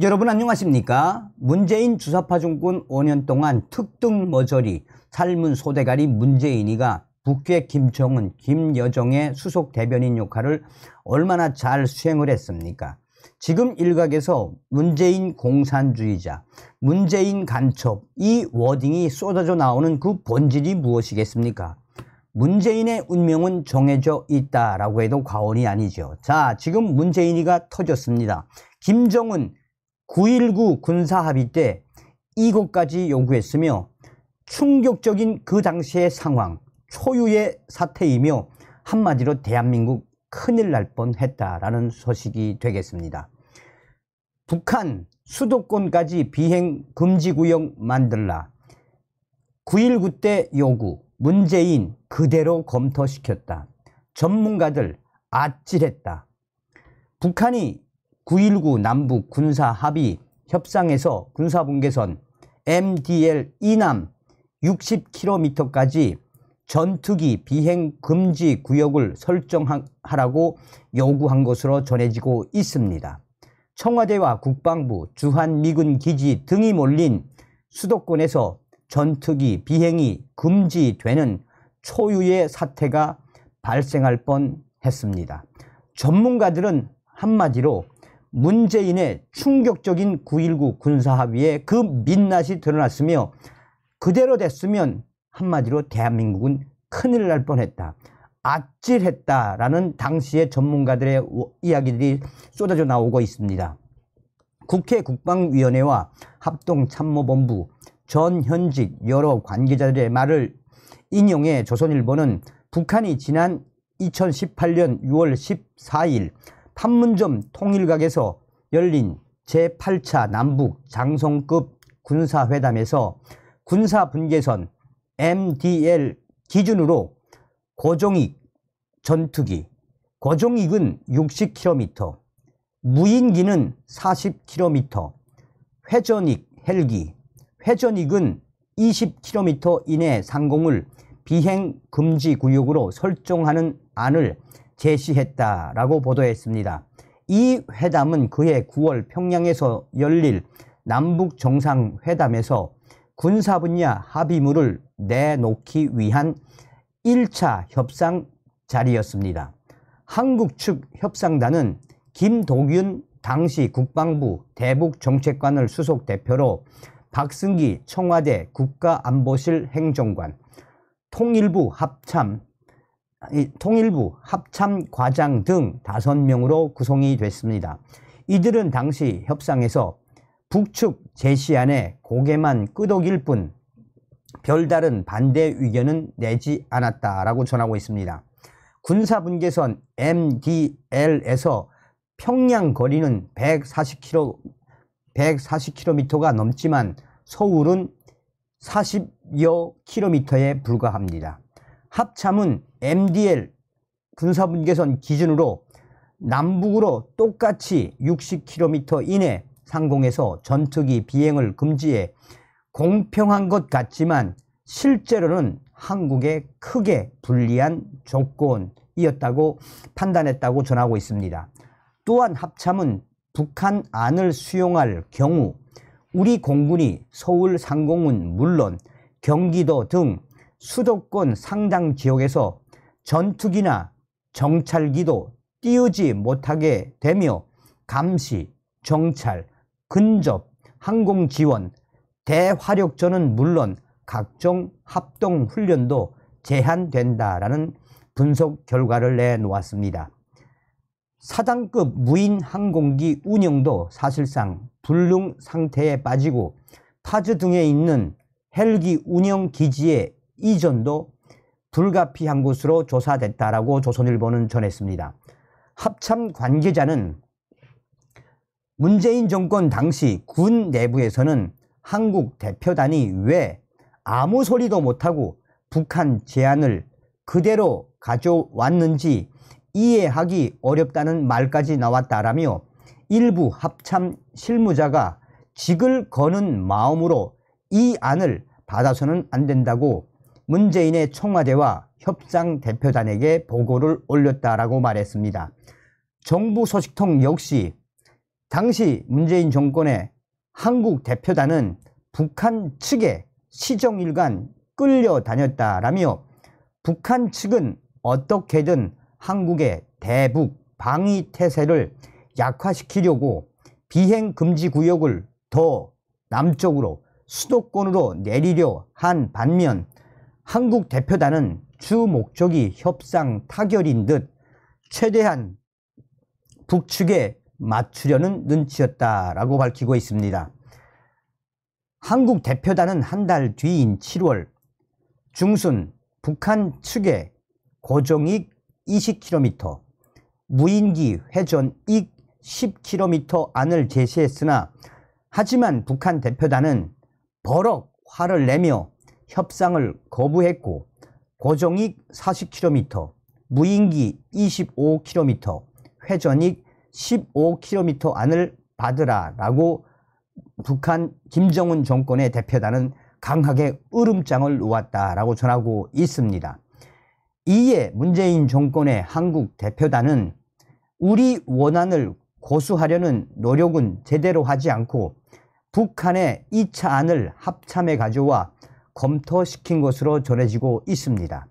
여러분 안녕하십니까? 문재인 주사파 정권 5년 동안 특등머저리 삶은 소대가리 문재인이가 북괴 김정은, 김여정의 수석 대변인 역할을 얼마나 잘 수행을 했습니까? 지금 일각에서 문재인 공산주의자, 문재인 간첩 이 워딩이 쏟아져 나오는 그 본질이 무엇이겠습니까? 문재인의 운명은 정해져 있다라고 해도 과언이 아니죠. 자, 지금 문재인이가 터졌습니다. 김정은 9.19 군사합의 때 이것까지 요구했으며 충격적인 그 당시의 상황, 초유의 사태이며 한마디로 대한민국 큰일 날 뻔했다라는 소식이 되겠습니다. 북한 수도권까지 비행 금지구역 만들라. 9.19 때 요구, 문재인 그대로 검토시켰다. 전문가들 아찔했다. 북한이 9.19 남북 군사합의 협상에서 군사분계선 MDL 이남 60km까지 전투기 비행 금지 구역을 설정하라고 요구한 것으로 전해지고 있습니다. 청와대와 국방부, 주한미군 기지 등이 몰린 수도권에서 전투기 비행이 금지되는 초유의 사태가 발생할 뻔했습니다. 전문가들은 한마디로 문재인의 충격적인 9.19 군사합의에 그 민낯이 드러났으며 그대로 됐으면 한마디로 대한민국은 큰일 날 뻔했다. 아찔했다라는 당시의 전문가들의 이야기들이 쏟아져 나오고 있습니다. 국회 국방위원회와 합동참모본부 전 현직 여러 관계자들의 말을 인용해 조선일보는 북한이 지난 2018년 6월 14일 판문점 통일각에서 열린 제8차 남북 장성급 군사회담에서 군사분계선 MDL 기준으로 고종익 전투기, 고종익은 60km, 무인기는 40km, 회전익 헬기, 회전익은 20km 이내 상공을 비행 금지 구역으로 설정하는 안을 제시했다라고 보도했습니다. 이 회담은 그해 9월 평양에서 열릴 남북 정상회담에서 군사 분야 합의문을 내놓기 위한 1차 협상 자리였습니다. 한국 측 협상단은 김도균 당시 국방부 대북정책관을 수석 대표로 박승기 청와대 국가안보실 행정관, 통일부 합참과장 등 5명으로 구성이 됐습니다. 이들은 당시 협상에서 북측 제시안에 고개만 끄덕일 뿐 별다른 반대 의견은 내지 않았다라고 전하고 있습니다. 군사분계선 MDL에서 평양 거리는 140km가 넘지만 서울은 40여 킬로미터에 불과합니다. 합참은 MDL 군사분계선 기준으로 남북으로 똑같이 60km 이내 상공에서 전투기 비행을 금지해 공평한 것 같지만 실제로는 한국에 크게 불리한 조건이었다고 판단했다고 전하고 있습니다. 또한 합참은 북한 안을 수용할 경우 우리 공군이 서울 상공은 물론 경기도 등 수도권 상당 지역에서 전투기나 정찰기도 띄우지 못하게 되며 감시, 정찰, 근접, 항공지원, 대화력전은 물론 각종 합동훈련도 제한된다라는 분석 결과를 내놓았습니다. 사단급 무인 항공기 운영도 사실상 불능 상태에 빠지고 파주 등에 있는 헬기 운영 기지의 이전도 불가피한 것으로 조사됐다라고 조선일보는 전했습니다. 합참 관계자는 문재인 정권 당시 군 내부에서는 한국 대표단이 왜 아무 소리도 못하고 북한 제안을 그대로 가져왔는지 이해하기 어렵다는 말까지 나왔다라며 일부 합참 실무자가 직을 거는 마음으로 이 안을 받아서는 안 된다고 문재인의 청와대와 협상 대표단에게 보고를 올렸다라고 말했습니다. 정부 소식통 역시 당시 문재인 정권의 한국 대표단은 북한 측에 시종일관 끌려다녔다라며 북한 측은 어떻게든 한국의 대북 방위 태세를 약화시키려고 비행금지구역을 더 남쪽으로 수도권으로 내리려 한 반면 한국 대표단은 주 목적이 협상 타결인 듯 최대한 북측에 맞추려는 눈치였다라고 밝히고 있습니다. 한국 대표단은 한 달 뒤인 7월 중순 북한 측에 고정익 20km, 무인기 회전익 10km 안을 제시했으나 하지만 북한 대표단은 버럭 화를 내며 협상을 거부했고 고정익 40km, 무인기 25km, 회전익 15km 안을 받으라 라고 북한 김정은 정권의 대표단은 강하게 으름장을 놓았다라고 전하고 있습니다. 이에 문재인 정권의 한국 대표단은 우리 원안을 고수하려는 노력은 제대로 하지 않고 북한의 2차 안을 합참에 가져와 검토시킨 것으로 전해지고 있습니다.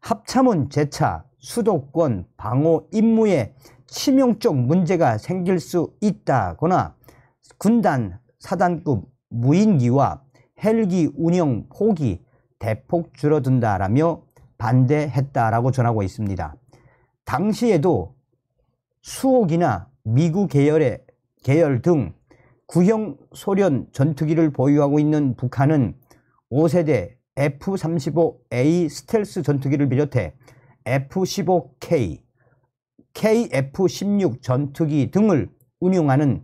합참은 재차 수도권 방어 임무에 치명적 문제가 생길 수 있다거나 군단 사단급 무인기와 헬기 운영 폭이 대폭 줄어든다라며 반대했다라고 전하고 있습니다. 당시에도 수호기나 미국 계열 등 구형 소련 전투기를 보유하고 있는 북한은 5세대 F-35A 스텔스 전투기를 비롯해 F-15K, KF-16 전투기 등을 운용하는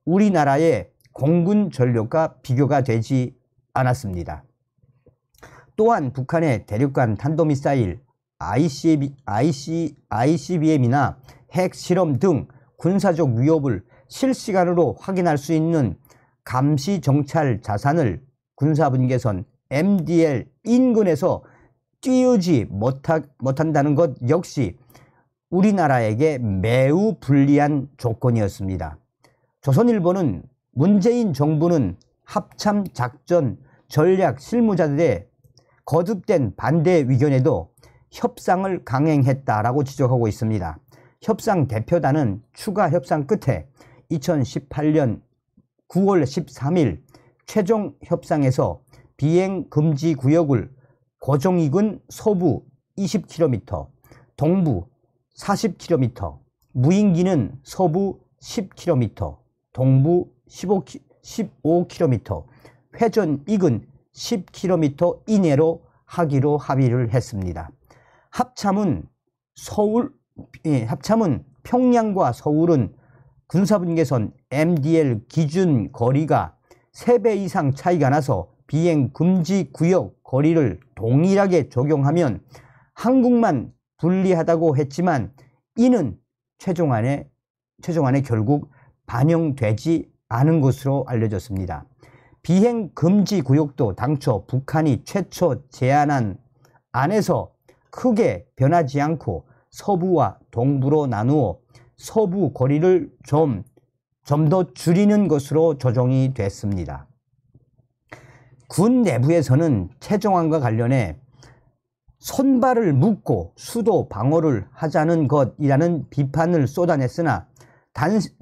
우리나라의 공군 전력과 비교가 되지 않았습니다. 또한 북한의 대륙간 탄도미사일 ICBM이나 핵실험 등 군사적 위협을 실시간으로 확인할 수 있는 감시 정찰 자산을 군사분계선 MDL 인근에서 띄우지 못한다는 것 역시 우리나라에게 매우 불리한 조건이었습니다. 조선일보는 문재인 정부는 합참 작전 전략 실무자들의 거듭된 반대 의견에도 협상을 강행했다라고 지적하고 있습니다. 협상 대표단은 추가 협상 끝에 2018년 9월 13일 최종 협상에서 비행 금지 구역을 고정익은 서부 20km, 동부 40km, 무인기는 서부 10km, 동부 15km, 회전익은 10km 이내로 하기로 합의를 했습니다. 합참은 평양과 서울은 군사분계선 MDL 기준 거리가 3배 이상 차이가 나서 비행 금지 구역 거리를 동일하게 적용하면 한국만 불리하다고 했지만 이는 최종안에 결국 반영되지 않은 것으로 알려졌습니다. 비행 금지 구역도 당초 북한이 최초 제안한 안에서 크게 변하지 않고 서부와 동부로 나누어 서부 거리를 좀 더 줄이는 것으로 조정이 됐습니다. 군 내부에서는 최종안과 관련해 손발을 묶고 수도 방어를 하자는 것이라는 비판을 쏟아냈으나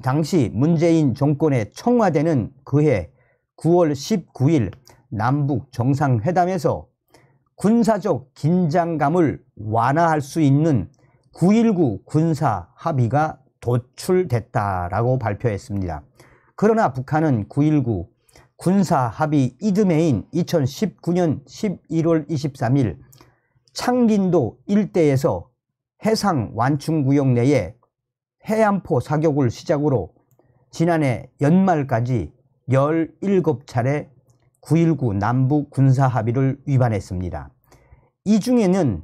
당시 문재인 정권의 청와대는 그해 9월 19일 남북 정상회담에서 군사적 긴장감을 완화할 수 있는 9.19 군사 합의가 도출됐다라고 발표했습니다. 그러나 북한은 9.19 군사 합의 이듬해인 2019년 11월 23일 창린도 일대에서 해상 완충구역 내에 해안포 사격을 시작으로 지난해 연말까지 17차례 9.19 남북 군사 합의를 위반했습니다. 이 중에는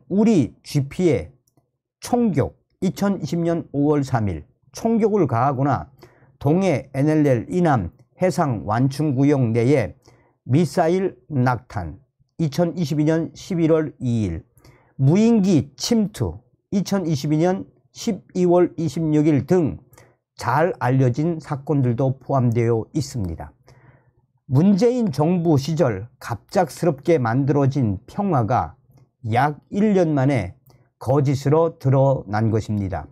우리 GP에 총격 2020년 5월 3일 총격을 가하거나 동해 NLL 이남 해상 완충구역 내에 미사일 낙탄 2022년 11월 2일 무인기 침투 2022년 12월 26일 등 잘 알려진 사건들도 포함되어 있습니다. 문재인 정부 시절 갑작스럽게 만들어진 평화가 약 1년 만에 거짓으로 드러난 것입니다.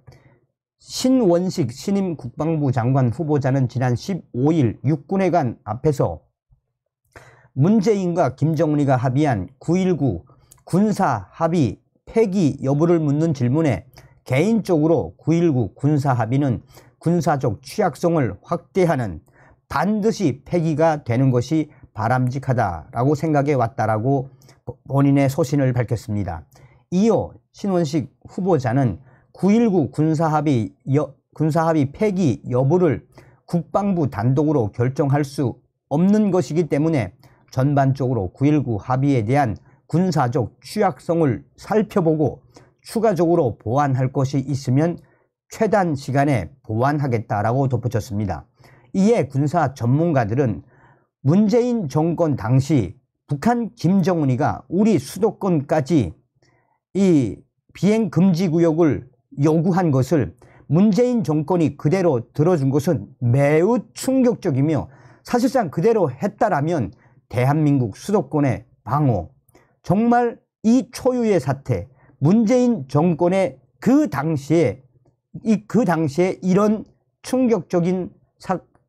신원식 신임 국방부 장관 후보자는 지난 15일 육군회관 앞에서 문재인과 김정은이가 합의한 9.19 군사 합의 폐기 여부를 묻는 질문에 개인적으로 9.19 군사 합의는 군사적 취약성을 확대하는 반드시 폐기가 되는 것이 바람직하다라고 생각해 왔다라고 본인의 소신을 밝혔습니다. 이어 신원식 후보자는 9.19 군사합의 폐기 여부를 국방부 단독으로 결정할 수 없는 것이기 때문에 전반적으로 9.19 합의에 대한 군사적 취약성을 살펴보고 추가적으로 보완할 것이 있으면 최단 시간에 보완하겠다라고 덧붙였습니다. 이에 군사 전문가들은 문재인 정권 당시 북한 김정은이가 우리 수도권까지 이 비행금지구역을 요구한 것을 문재인 정권이 그대로 들어준 것은 매우 충격적이며 사실상 그대로 했다라면 대한민국 수도권의 방어, 정말 이 초유의 사태, 문재인 정권의 그 당시에 이런 충격적인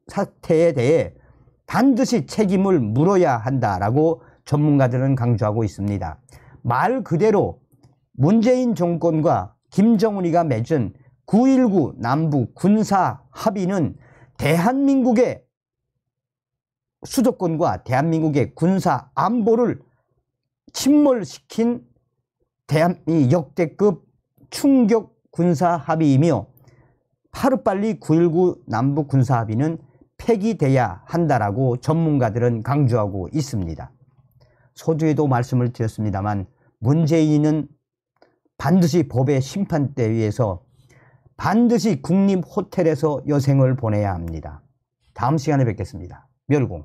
사태에 대해 반드시 책임을 물어야 한다라고 전문가들은 강조하고 있습니다. 말 그대로 문재인 정권과 김정은이가 맺은 9.19 남북 군사 합의는 대한민국의 수도권과 대한민국의 군사 안보를 침몰시킨 역대급 충격 군사 합의이며 하루빨리 9.19 남북 군사 합의는 폐기돼야 한다라고 전문가들은 강조하고 있습니다. 서두에도 말씀을 드렸습니다만 문재인은 반드시 법의 심판대 위에서 반드시 국립호텔에서 여생을 보내야 합니다. 다음 시간에 뵙겠습니다. 멸공.